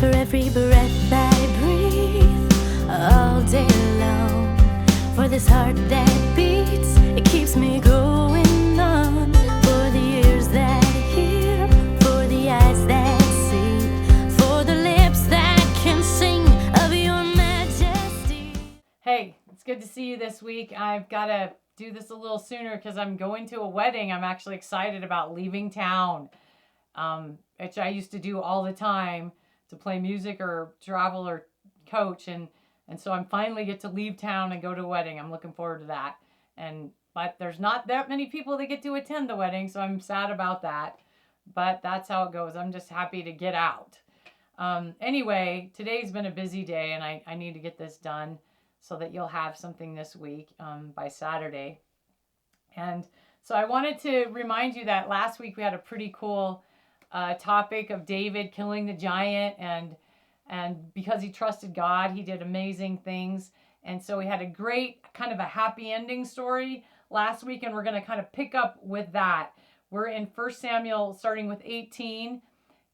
for every breath I breathe all day long. For this heart that beats, it keeps me going on. For the ears that hear, for the eyes that see, for the lips that can sing of your majesty. Hey, it's good to see you this week. I've got to do this a little sooner because I'm going to a wedding. I'm actually excited about leaving town, which I used to do all the time to play music or travel or coach. And so I'm finally get to leave town and go to a wedding. I'm looking forward to that. But there's not that many people that get to attend the wedding, so I'm sad about that. But that's how it goes. I'm just happy to get out. Anyway, today's been a busy day, and I need to get this done so that you'll have something this week by Saturday. And so I wanted to remind you that last week we had a pretty cool topic of David killing the giant, and because he trusted God, he did amazing things. And so we had a great kind of a happy ending story last week, and we're going to kind of pick up with that. We're in 1 Samuel starting with 18,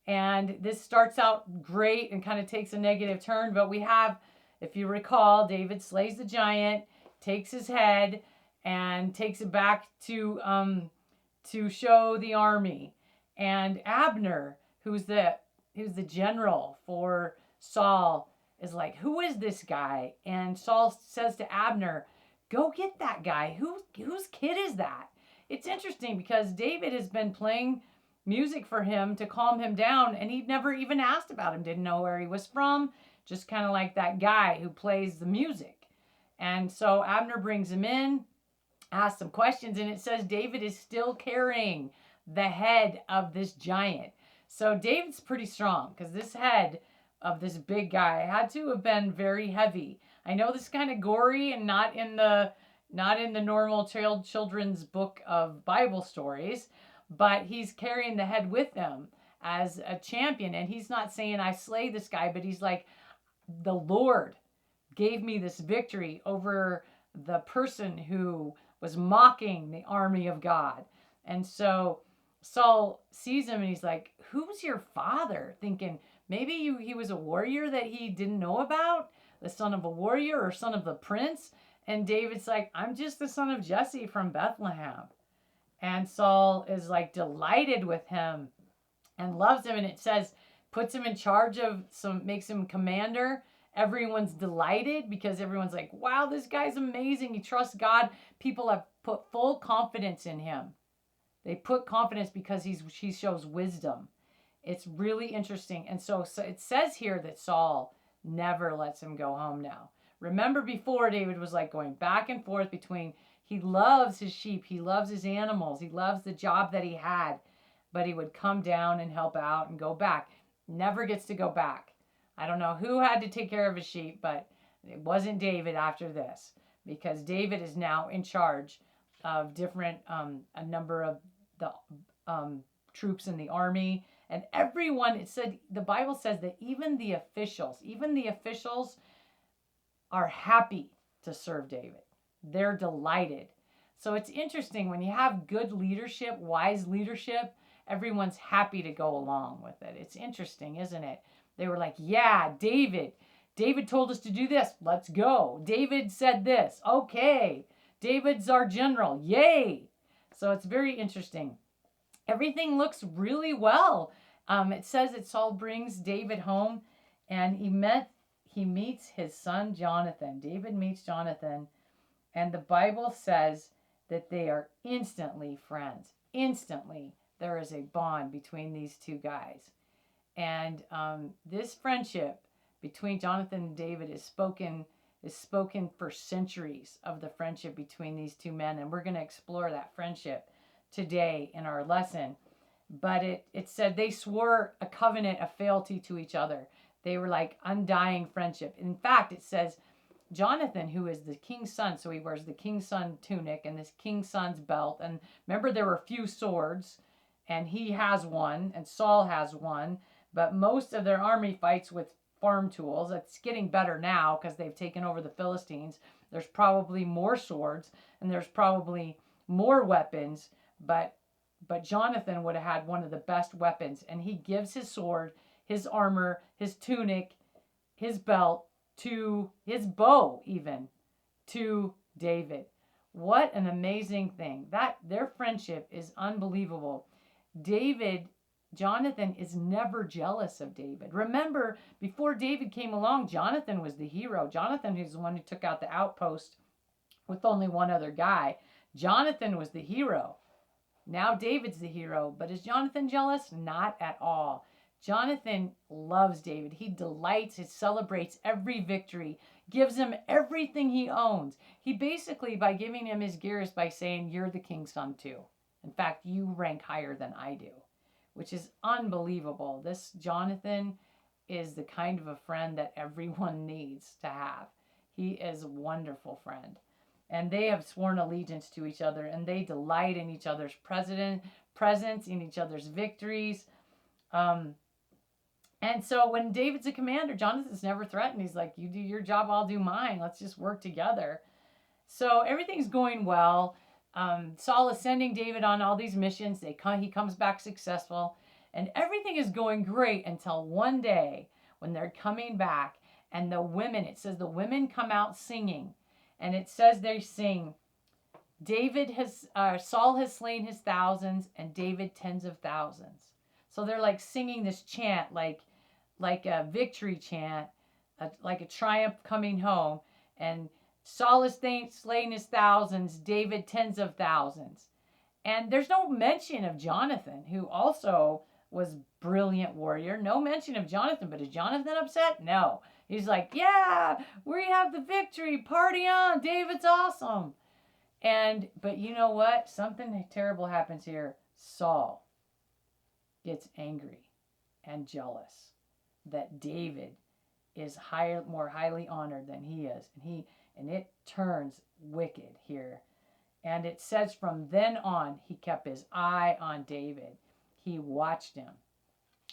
and this starts out great and kind of takes a negative turn, but we have, if you recall, David slays the giant, takes his head, and takes it back to show the army. And Abner, who's the general for Saul, is like, who is this guy? And Saul says to Abner, go get that guy. Whose kid is that? It's interesting because David has been playing music for him to calm him down, and he'd never even asked about him, didn't know where he was from, just kind of like that guy who plays the music. And so Abner brings him in, asks some questions, and it says David is still carrying the head of this giant. So David's pretty strong because this head of this big guy had to have been very heavy. I know this is kind of gory and not in the normal children's book of Bible stories, but he's carrying the head with him as a champion. And he's not saying I slay this guy, but he's like, the Lord gave me this victory over the person who was mocking the army of God. And so Saul sees him and he's like, who's your father? Thinking maybe he was a warrior that he didn't know about, the son of a warrior or son of the prince. And David's like, I'm just the son of Jesse from Bethlehem. And Saul is like delighted with him and loves him. And it says, puts him in charge of makes him commander. Everyone's delighted because everyone's like, wow, this guy's amazing. He trusts God. People have put full confidence in him. They put confidence because he shows wisdom. It's really interesting. And so it says here that Saul never lets him go home now. Remember before, David was like going back and forth between, he loves his sheep, he loves his animals, he loves the job that he had, but he would come down and help out and go back. Never gets to go back. I don't know who had to take care of his sheep, but it wasn't David after this, because David is now in charge of different, a number of the troops in the army. And everyone, it said, the Bible says that even the officials are happy to serve David. They're delighted. So it's interesting when you have good leadership, wise leadership, everyone's happy to go along with it. It's interesting, isn't it? They were like, yeah, David told us to do this. Let's go. David said this. Okay. David's our general. Yay. So it's very interesting. Everything looks really well. It says that Saul brings David home, and he meets his son Jonathan. David meets Jonathan, and the Bible says that they are instantly friends. Instantly, there is a bond between these two guys. And this friendship between Jonathan and David is spoken for centuries of the friendship between these two men. And we're going to explore that friendship today in our lesson. But it said they swore a covenant of fealty to each other. They were like undying friendship. In fact, it says Jonathan, who is the king's son, so he wears the king's son tunic and this king's son's belt. And remember, there were a few swords, and he has one, and Saul has one. But most of their army fights with farm tools. It's getting better now because they've taken over the Philistines. There's probably more swords, and there's probably more weapons. But Jonathan would have had one of the best weapons, and he gives his sword, his armor, his tunic, his belt, to his bow, even to David. What an amazing thing. That their friendship is unbelievable. David, Jonathan is never jealous of David. Remember, before David came along, Jonathan was the hero. Jonathan is the one who took out the outpost with only one other guy. Jonathan was the hero. Now David's the hero. But is Jonathan jealous? Not at all. Jonathan loves David. He delights, he celebrates every victory, gives him everything he owns. He basically, by giving him his gear, is by saying, you're the king's son too. In fact, you rank higher than I do, which is unbelievable. This Jonathan is the kind of a friend that everyone needs to have. He is a wonderful friend. And they have sworn allegiance to each other, and they delight in each other's presence, in each other's victories. And so when David's a commander, Jonathan's never threatened. He's like, you do your job, I'll do mine. Let's just work together. So everything's going well. Saul is sending David on all these missions. He comes back successful. And everything is going great until one day when they're coming back. And the women, it says the women come out singing. And it says they sing, Saul has slain his thousands and David tens of thousands. So they're like singing this chant, like a victory chant, like a triumph coming home. And Saul has slain his thousands, David tens of thousands. And there's no mention of Jonathan, who also was brilliant warrior. No mention of Jonathan, but is Jonathan upset? No. He's like, yeah, we have the victory, party on, David's awesome. But you know what? Something terrible happens here. Saul gets angry and jealous that David is more highly honored than he is. And it turns wicked here. And it says from then on, he kept his eye on David. He watched him.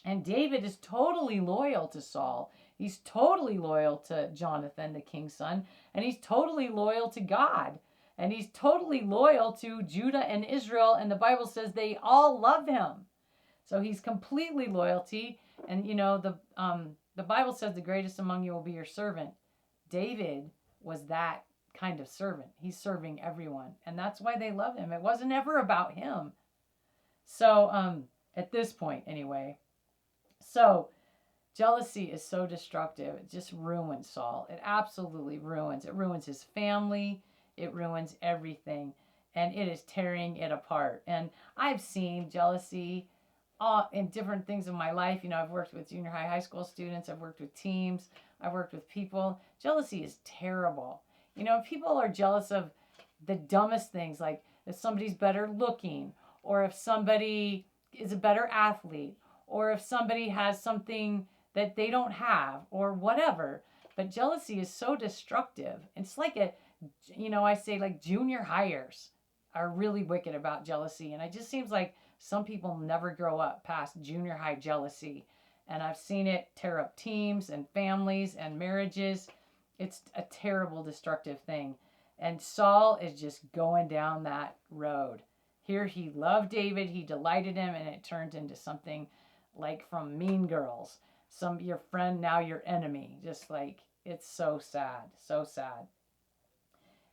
And David is totally loyal to Saul. He's totally loyal to Jonathan, the king's son. And he's totally loyal to God. And he's totally loyal to Judah and Israel. And the Bible says they all love him. So he's completely loyalty. And you know, the Bible says the greatest among you will be your servant. David was that kind of servant. He's serving everyone. And that's why they love him. It wasn't ever about him. So at this point anyway. So jealousy is so destructive. It just ruins Saul. It absolutely ruins. It ruins his family. It ruins everything. And it is tearing it apart. And I've seen jealousy in different things in my life. You know, I've worked with junior high school students. I've worked with teams. I've worked with people. Jealousy is terrible. You know, people are jealous of the dumbest things, like if somebody's better looking, or if somebody is a better athlete, or if somebody has something that they don't have, or whatever. But jealousy is so destructive. It's like I say like junior hires are really wicked about jealousy. And it just seems like some people never grow up past junior high jealousy. And I've seen it tear up teams and families and marriages. It's a terrible, destructive thing. And Saul is just going down that road. Here he loved David, he delighted him, and it turned into something like from Mean Girls. Your friend, now your enemy. Just like, it's so sad, so sad.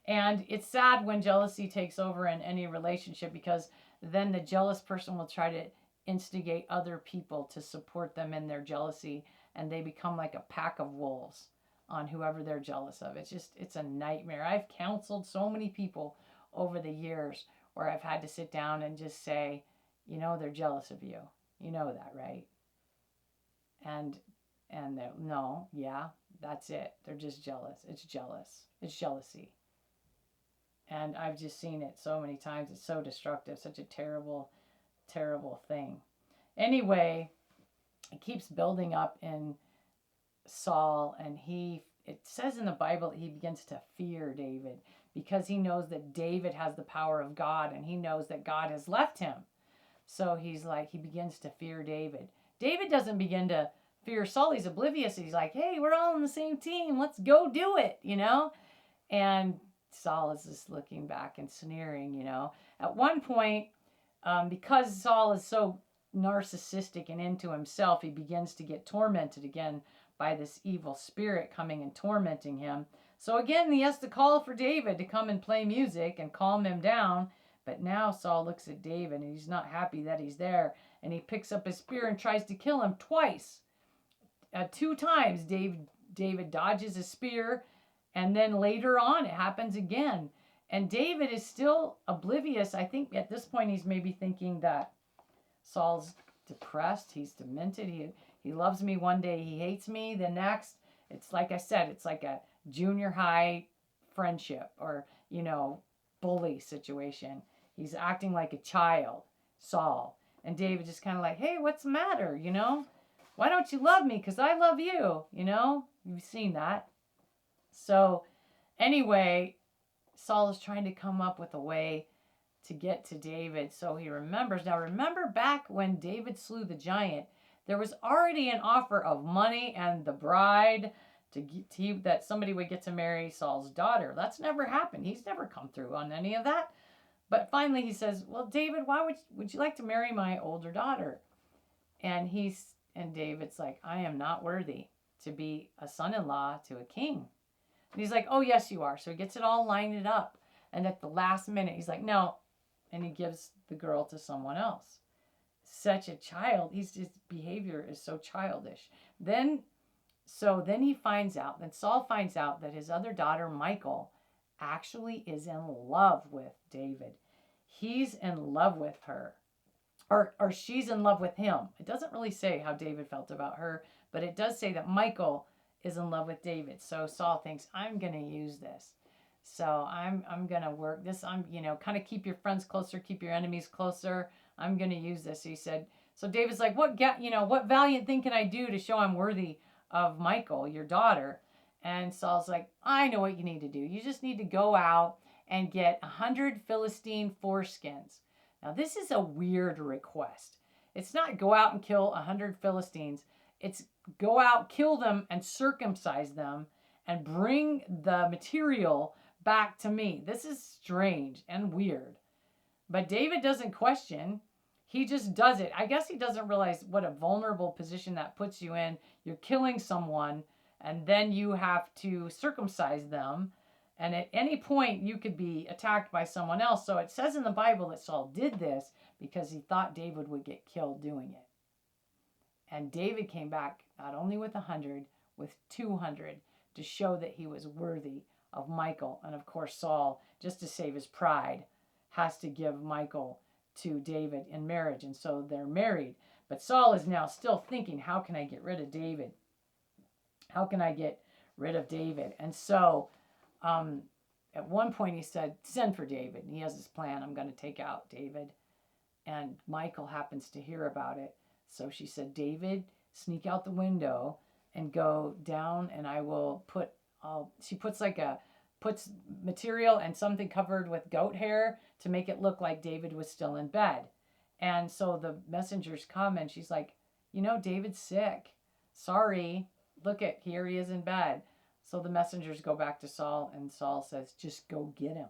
And it's sad when jealousy takes over in any relationship, because then the jealous person will try to instigate other people to support them in their jealousy, and they become like a pack of wolves on whoever they're jealous of. It's a nightmare. I've counseled so many people over the years where I've had to sit down and just say, you know, they're jealous of you. You know that, right? And no, yeah, that's it. They're just jealous. It's jealous. It's jealousy. And I've just seen it so many times. It's so destructive, such a terrible, terrible thing. Anyway, it keeps building up in Saul, and it says in the Bible that he begins to fear David, because he knows that David has the power of God, and he knows that God has left him. So he begins to fear David. David doesn't begin to fear Saul. He's oblivious. He's like, hey, we're all on the same team. Let's go do it, you know? And Saul is just looking back and sneering, you know. At one point, because Saul is so narcissistic and into himself, he begins to get tormented again by this evil spirit coming and tormenting him. So again, he has to call for David to come and play music and calm him down. But now Saul looks at David and he's not happy that he's there. And he picks up his spear and tries to kill him twice. 2 times David dodges his spear. And then later on, it happens again. And David is still oblivious. I think at this point, he's maybe thinking that Saul's depressed. He's demented. He loves me one day. He hates me the next. It's like I said, it's like a junior high friendship or, bully situation. He's acting like a child, Saul. And David just kind of like, hey, what's the matter? Why don't you love me? Because I love you. You've seen that. So anyway, Saul is trying to come up with a way to get to David. So he remembers. Now remember back when David slew the giant, there was already an offer of money and the bride that somebody would get to marry Saul's daughter. That's never happened. He's never come through on any of that. But finally he says, well, David, why would you like to marry my older daughter? And David's like, I am not worthy to be a son-in-law to a king. And he's like, oh, yes, you are. So he gets it all lined up. And at the last minute, he's like, no. And he gives the girl to someone else. Such a child. His behavior is so childish. Then he finds out, then Saul finds out that his other daughter, Michal, actually is in love with David. He's in love with her. Or she's in love with him. It doesn't really say how David felt about her, but it does say that Michal is in love with David. So Saul thinks, I'm going to use this. So I'm going to work this. Kind of keep your friends closer, keep your enemies closer. I'm going to use this. He said, so David's like, what valiant thing can I do to show I'm worthy of Michal, your daughter? And Saul's like, I know what you need to do. You just need to go out and get 100 Philistine foreskins. Now, this is a weird request. It's not go out and kill 100 Philistines. It's go out, kill them, and circumcise them, and bring the material back to me. This is strange and weird. But David doesn't question. He just does it. I guess he doesn't realize what a vulnerable position that puts you in. You're killing someone, and then you have to circumcise them. And at any point, you could be attacked by someone else. So it says in the Bible that Saul did this because he thought David would get killed doing it. And David came back not only with 100, with 200 to show that he was worthy of Michal. And of course, Saul, just to save his pride, has to give Michal to David in marriage. And so they're married. But Saul is now still thinking, how can I get rid of David? How can I get rid of David? And so at one point he said, send for David. And he has his plan. I'm going to take out David. And Michal happens to hear about it. So she said, David, sneak out the window and go down, and I will she puts material and something covered with goat hair to make it look like David was still in bed. And so the messengers come and she's like, David's sick. Sorry. Look here he is in bed. So the messengers go back to Saul, and Saul says, just go get him.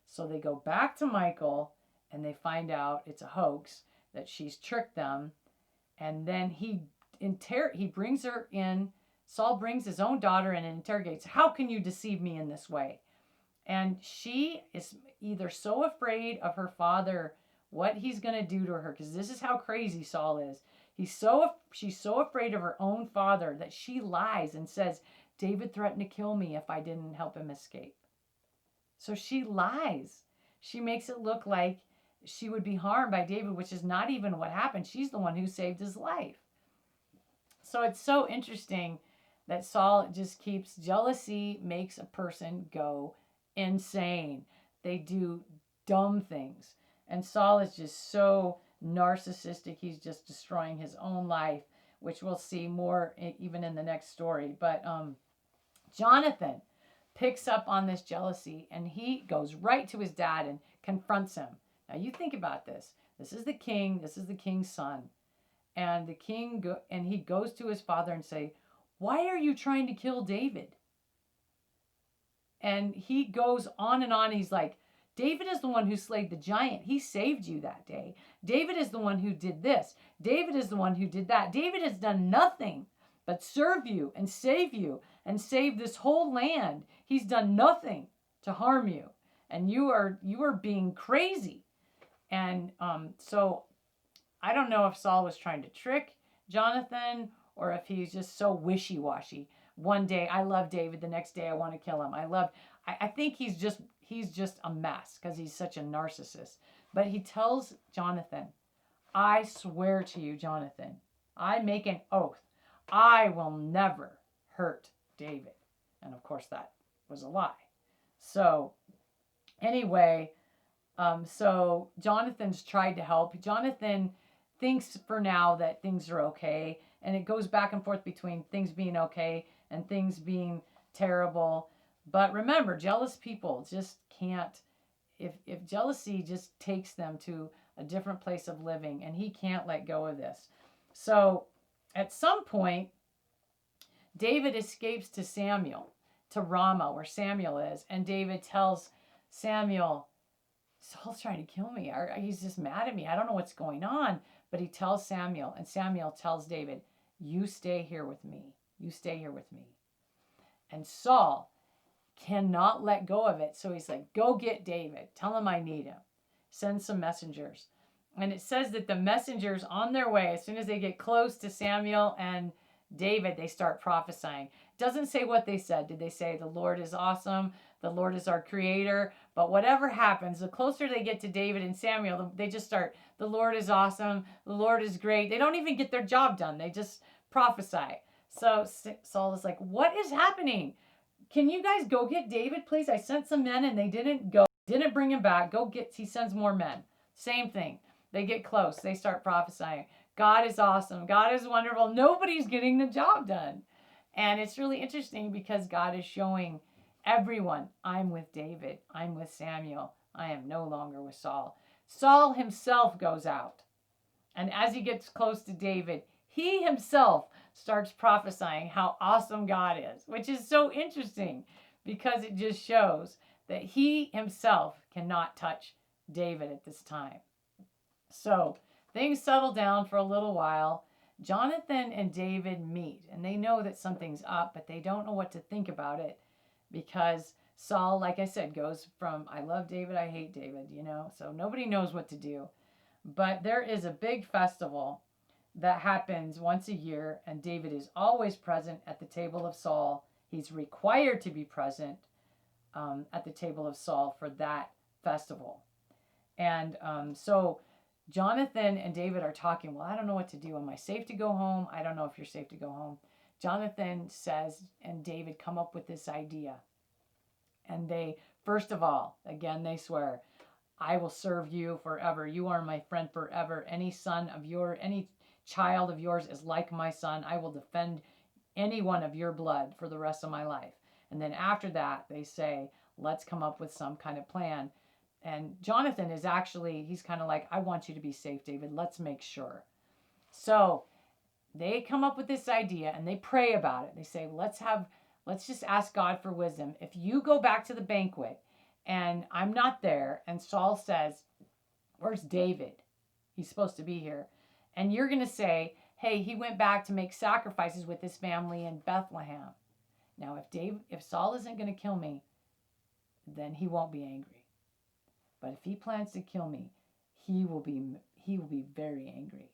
So they go back to Michal, and they find out it's a hoax, that she's tricked them. And then he brings her in. Saul brings his own daughter in and interrogates, how can you deceive me in this way? And she is either so afraid of her father, what he's going to do to her, because this is how crazy Saul is. She's so afraid of her own father that she lies and says, David threatened to kill me if I didn't help him escape. So she lies. She makes it look like she would be harmed by David, which is not even what happened. She's the one who saved his life. So it's so interesting that Saul just keeps, jealousy makes a person go insane. They do dumb things. And Saul is just so narcissistic. He's just destroying his own life, which we'll see more even in the next story. But Jonathan picks up on this jealousy, and he goes right to his dad and confronts him. Now you think about this. This is the king. This is the king's son. And the king he goes to his father and say, why are you trying to kill David? And he goes on and on. He's like, David is the one who slayed the giant. He saved you that day. David is the one who did this. David is the one who did that. David has done nothing but serve you and save this whole land. He's done nothing to harm you. And you are being crazy. And so I don't know if Saul was trying to trick Jonathan or if he's just so wishy-washy. One day I love David, the next day I want to kill him. I think he's just a mess because he's such a narcissist. But he tells Jonathan, I swear to you, Jonathan, I make an oath, I will never hurt David. And of course that was a lie. So anyway, so Jonathan's tried to help. Jonathan thinks for now that things are okay. And it goes back and forth between things being okay and things being terrible. But remember, jealous people just can't, if jealousy just takes them to a different place of living, and he can't let go of this. So at some point, David escapes to Samuel, to Ramah, where Samuel is. And David tells Samuel, Saul's trying to kill me. He's just mad at me. I don't know what's going on. But he tells Samuel, and Samuel tells David, you stay here with me. You stay here with me. And Saul cannot let go of it. So he's like, go get David. Tell him I need him. Send some messengers. And it says that the messengers on their way, as soon as they get close to Samuel and David, they start prophesying. It doesn't say what they said. Did they say the Lord is awesome? The Lord is our creator? But whatever happens, the closer they get to David and Samuel, they just start, the Lord is awesome. The Lord is great. They don't even get their job done. They just prophesy. So Saul is like, what is happening? Can you guys go get David, please? I sent some men and they didn't go, didn't bring him back. He sends more men. Same thing. They get close. They start prophesying. God is awesome. God is wonderful. Nobody's getting the job done. And it's really interesting because God is showing everyone, I'm with David. I'm with Samuel. I am no longer with Saul. Saul himself goes out. And as he gets close to David, he himself starts prophesying how awesome God is, which is so interesting because it just shows that he himself cannot touch David at this time. So things settle down for a little while. Jonathan and David meet, and they know that something's up, but they don't know what to think about it because Saul, like I said, goes from I love David, I hate David, so nobody knows what to do. But there is a big festival that happens once a year, and David is always present at the table of Saul. He's required to be present at the table of Saul for that festival. And so Jonathan and David are talking, well, I don't know what to do. Am I safe to go home? I don't know if you're safe to go home. Jonathan says, and David come up with this idea. And they, first of all, again, they swear, I will serve you forever. You are my friend forever. Any child of yours is like my son. I will defend anyone of your blood for the rest of my life. And then after that, they say, let's come up with some kind of plan. And Jonathan is actually, he's kind of like, I want you to be safe, David. Let's make sure. So they come up with this idea and they pray about it. They say, let's just ask God for wisdom. If you go back to the banquet and I'm not there, and Saul says, where's David? He's supposed to be here. And you're going to say, hey, he went back to make sacrifices with his family in Bethlehem. Now, if Saul isn't going to kill me, then he won't be angry. But if he plans to kill me, he will be very angry.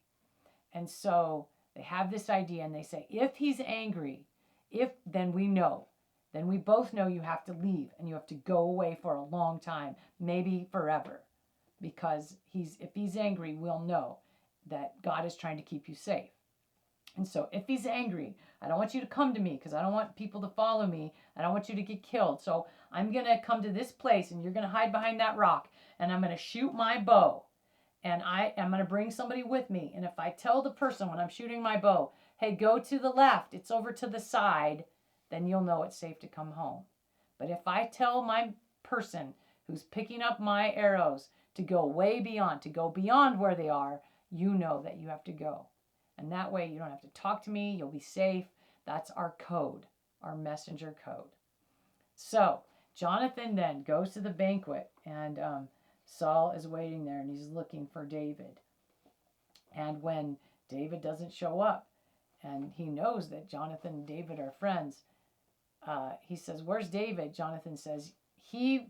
And so they have this idea and they say, if he's angry, then we both know you have to leave and you have to go away for a long time, maybe forever. Because if he's angry, we'll know that God is trying to keep you safe. And so if he's angry, I don't want you to come to me because I don't want people to follow me. I don't want you to get killed. So I'm going to come to this place and you're going to hide behind that rock and I'm going to shoot my bow. And I am going to bring somebody with me. And if I tell the person when I'm shooting my bow, hey, go to the left, it's over to the side, then you'll know it's safe to come home. But if I tell my person who's picking up my arrows to go way beyond, to go beyond where they are, you know that you have to go. And that way you don't have to talk to me. You'll be safe. That's our code, our messenger code. So Jonathan then goes to the banquet, and Saul is waiting there, and he's looking for David. And when David doesn't show up, and he knows that Jonathan and David are friends, he says, "Where's David?" Jonathan says he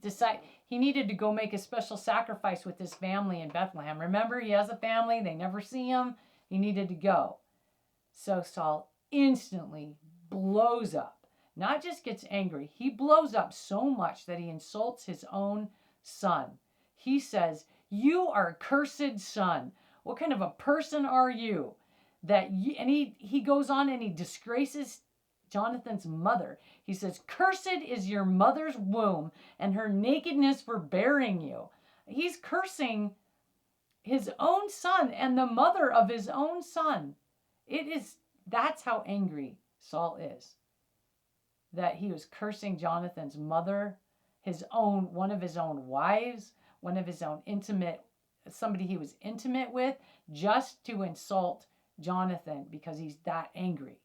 needed to go make a special sacrifice with his family in Bethlehem. Remember, he has a family; they never see him. He needed to go. So Saul instantly blows up. Not just gets angry, he blows up so much that he insults his own son. He says, "You are a cursed son. What kind of a person are you?" And he goes on and he disgraces Jonathan's mother. He says, "Cursed is your mother's womb and her nakedness for bearing you." He's cursing his own son and the mother of his own son. That's how angry Saul is. That he was cursing Jonathan's mother, one of his own wives, one of his own somebody he was intimate with, just to insult Jonathan because he's that angry.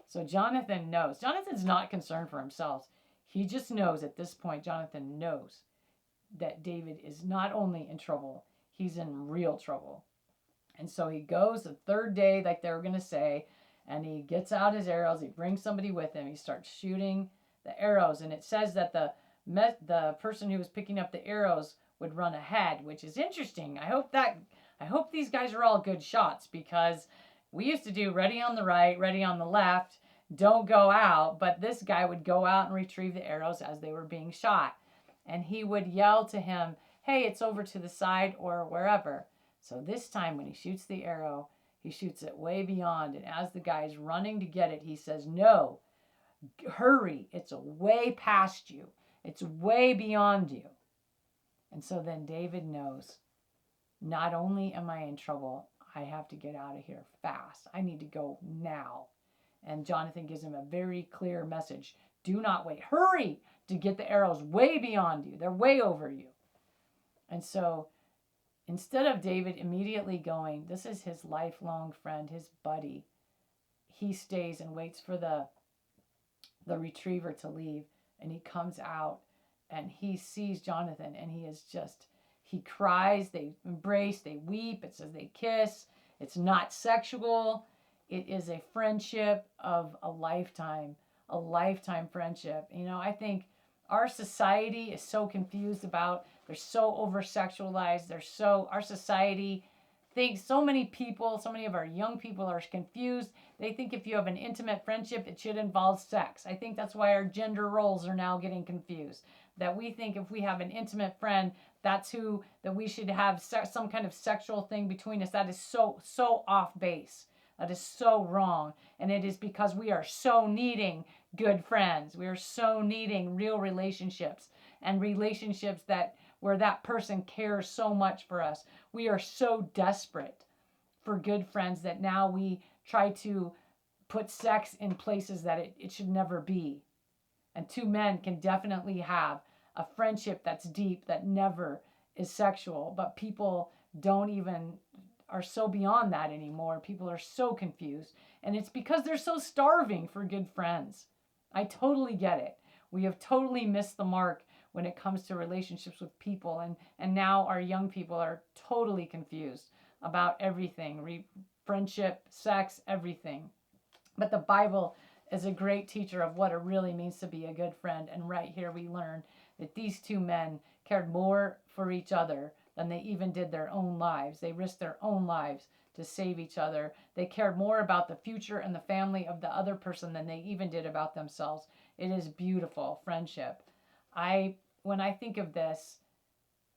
So Jonathan knows. Jonathan's not concerned for himself. He just knows at this point, Jonathan knows that David is not only in trouble, he's in real trouble. And so he goes the third day, like they were going to say, and he gets out his arrows. He brings somebody with him. He starts shooting the arrows. And it says that the person who was picking up the arrows would run ahead, which is interesting. I hope these guys are all good shots, because we used to do ready on the right, ready on the left, don't go out. But this guy would go out and retrieve the arrows as they were being shot. And he would yell to him, "Hey, it's over to the side," or wherever. So this time when he shoots the arrow, he shoots it way beyond. And as the guy's running to get it, he says, "No, hurry. It's way past you. It's way beyond you." And so then David knows, not only am I in trouble, I have to get out of here fast. I need to go now. And Jonathan gives him a very clear message. Do not wait. Hurry to get the arrows way beyond you. They're way over you. And so instead of David immediately going, this is his lifelong friend, his buddy, he stays and waits for the retriever to leave. And he comes out and he sees Jonathan, and he cries, they embrace, they weep. It says they kiss. It's not sexual. It is a friendship of a lifetime friendship. I think our society is so confused about, they're so over-sexualized. Our society thinks, so many of our young people are confused. They think if you have an intimate friendship, it should involve sex. I think that's why our gender roles are now getting confused. That we think if we have an intimate friend, that we should have some kind of sexual thing between us. That is so off base. That is so wrong. And it is because we are so needing good friends. We are so needing real relationships, and relationships where that person cares so much for us. We are so desperate for good friends that now we try to put sex in places that it should never be. And two men can definitely have a friendship that's deep, that never is sexual, but people are so beyond that anymore. People are so confused, and it's because they're so starving for good friends. I totally get it. We have totally missed the mark when it comes to relationships with people, and now our young people are totally confused about everything, friendship, sex, everything. But the Bible is a great teacher of what it really means to be a good friend, and right here we learn that these two men cared more for each other than they even did their own lives. They risked their own lives to save each other. They cared more about the future and the family of the other person than they even did about themselves. It is beautiful friendship. When I think of this,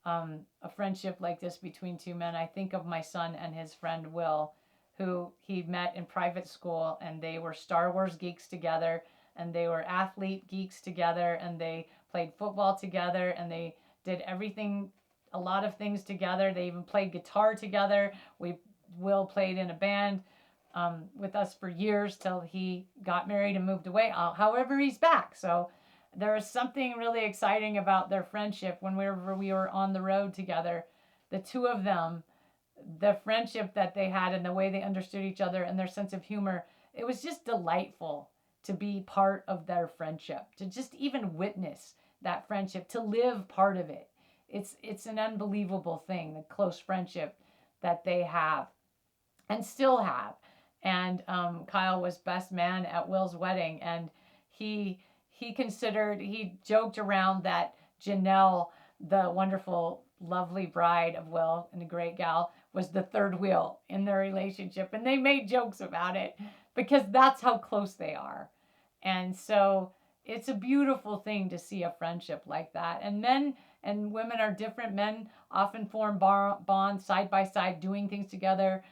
a friendship like this between two men, I think of my son and his friend Will, who he met in private school, and they were Star Wars geeks together, and they were athlete geeks together, and they played football together, and they did a lot of things together. They even played guitar together. Will played in a band with us for years till he got married and moved away. However, he's back. So there is something really exciting about their friendship. Whenever we were on the road together, the two of them, the friendship that they had and the way they understood each other and their sense of humor, it was just delightful to be part of their friendship, to just even witness that friendship, to live part of it. It's an unbelievable thing, the close friendship that they have and still have. And Kyle was best man at Will's wedding, and he he joked around that Janelle, the wonderful, lovely bride of Will and a great gal, was the third wheel in their relationship, and they made jokes about it because that's how close they are. And so it's a beautiful thing to see a friendship like that. And men and women are different. Men often form bonds side by side, doing things together,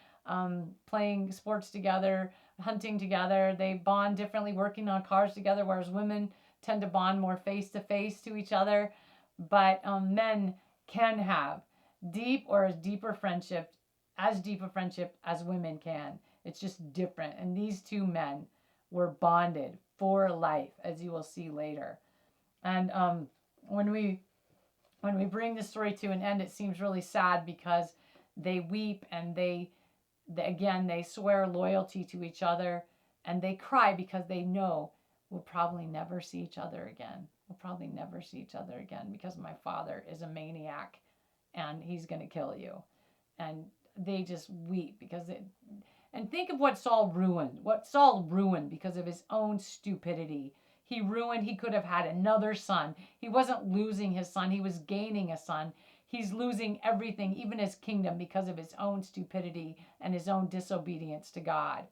playing sports together, hunting together. They bond differently, working on cars together, whereas women tend to bond more face to face to each other. But men can have deep or as deep a friendship as women can. It's just different. And these two men were bonded for life, as you will see later. And when we bring the story to an end, it seems really sad because they weep and they swear loyalty to each other, and they cry because they know we'll probably never see each other again. We'll probably never see each other again because my father is a maniac and he's going to kill you. And they just weep because it. And think of what Saul ruined because of his own stupidity. He could have had another son. He wasn't losing his son, he was gaining a son. He's losing everything, even his kingdom, because of his own stupidity and his own disobedience to God.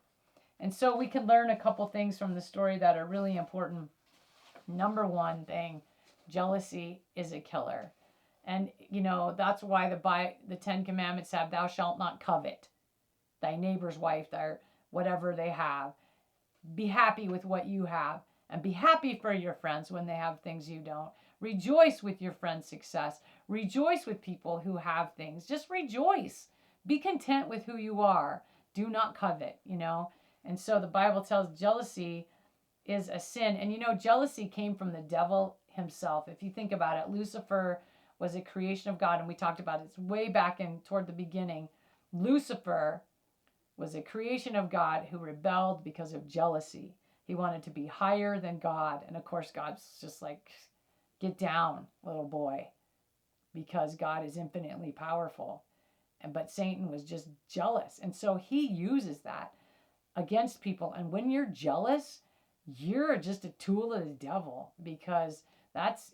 And so we can learn a couple things from the story that are really important. Number one thing, jealousy is a killer. And, that's why the Ten Commandments have, thou shalt not covet thy neighbor's wife, or whatever they have. Be happy with what you have, and be happy for your friends when they have things you don't. Rejoice with your friend's success. Rejoice with people who have things. Just rejoice. Be content with who you are. Do not covet. And so the Bible tells jealousy is a sin. And jealousy came from the devil himself. If you think about it, Lucifer was a creation of God, and we talked about it. It's way back toward the beginning. Lucifer was a creation of God who rebelled because of jealousy. He wanted to be higher than God. And of course, God's just like, get down, little boy, because God is infinitely powerful. But Satan was just jealous. And so he uses that against people. And when you're jealous, you're just a tool of the devil, because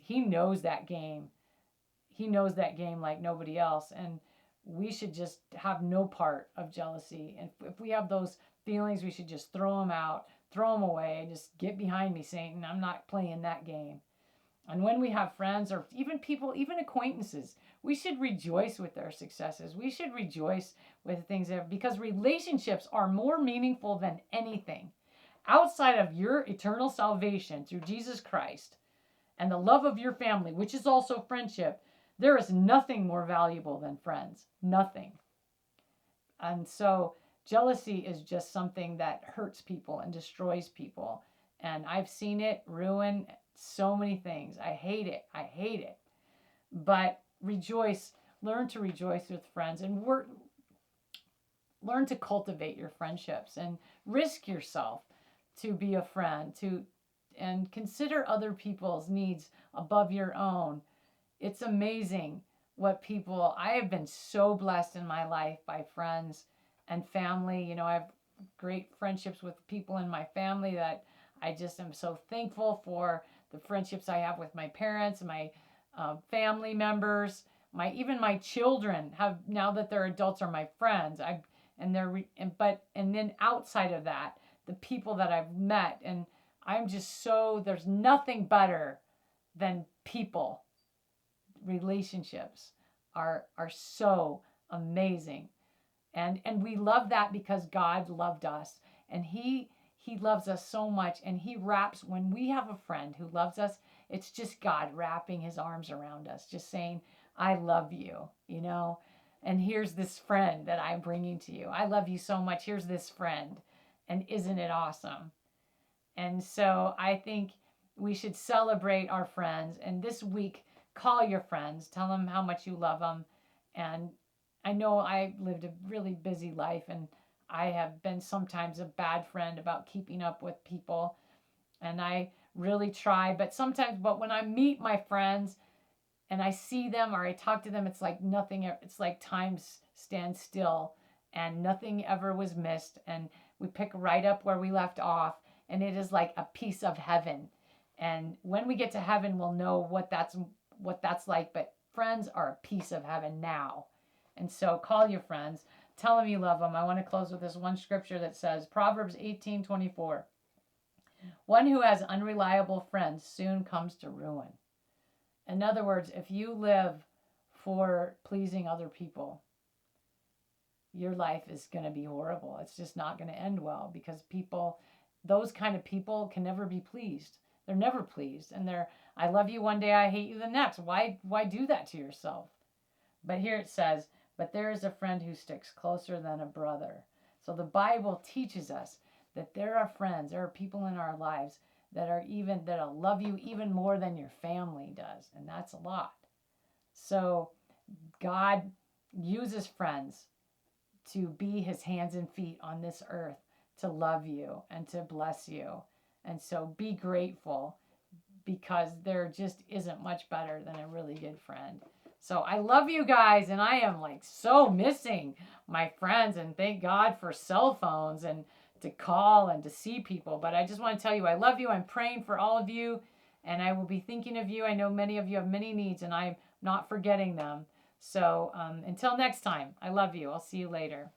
he knows that game. He knows that game like nobody else. And we should just have no part of jealousy. And if we have those feelings, we should just throw them out, throw them away, and just get behind me, Satan. I'm not playing that game. And when we have friends or even people, even acquaintances, we should rejoice with their successes. We should rejoice with things because relationships are more meaningful than anything. Outside of your eternal salvation through Jesus Christ and the love of your family, which is also friendship, there is nothing more valuable than friends. Nothing. And so jealousy is just something that hurts people and destroys people. And I've seen it ruin so many things. I hate it. I hate it. But learn to rejoice with friends, and learn to cultivate your friendships and risk yourself to be a friend, and consider other people's needs above your own. It's amazing I have been so blessed in my life by friends and family. I have great friendships with people in my family that I just am so thankful for. The friendships I have with my parents, my family members, even my children have, now that they're adults, are my friends. And then outside of that, the people that I've met, and I'm just there's nothing better than people. Relationships are so amazing, and we love that because God loved us, and he loves us so much. And when we have a friend who loves us, it's just God wrapping his arms around us, just saying, I love you, and here's this friend that I'm bringing to you. I love you so much. Here's this friend. And isn't it awesome? And so I think we should celebrate our friends. And this week, call your friends, tell them how much you love them. And I know I lived a really busy life, and I have been sometimes a bad friend about keeping up with people. And I really try. But when I meet my friends and I see them or I talk to them, it's like nothing, it's like time stands still and nothing ever was missed. And we pick right up where we left off, and it is like a piece of heaven. And when we get to heaven, we'll know what that's like. But friends are a piece of heaven now. And so call your friends, tell them you love them. I want to close with this one scripture that says, Proverbs 18:24. One who has unreliable friends soon comes to ruin. In other words, if you live for pleasing other people, your life is going to be horrible. It's just not going to end well, because those kind of people can never be pleased. They're never pleased. And I love you one day, I hate you the next. Why do that to yourself? But here it says, but there is a friend who sticks closer than a brother. So the Bible teaches us that there are friends, there are people in our lives that'll love you even more than your family does. And that's a lot. So God uses friends to be his hands and feet on this earth, to love you and to bless you. And so be grateful, because there just isn't much better than a really good friend. So I love you guys, and I am like so missing my friends, and thank God for cell phones and to call and to see people. But I just want to tell you I love you. I'm praying for all of you, and I will be thinking of you. I know many of you have many needs, and I'm not forgetting them. So until next time, I love you. I'll see you later.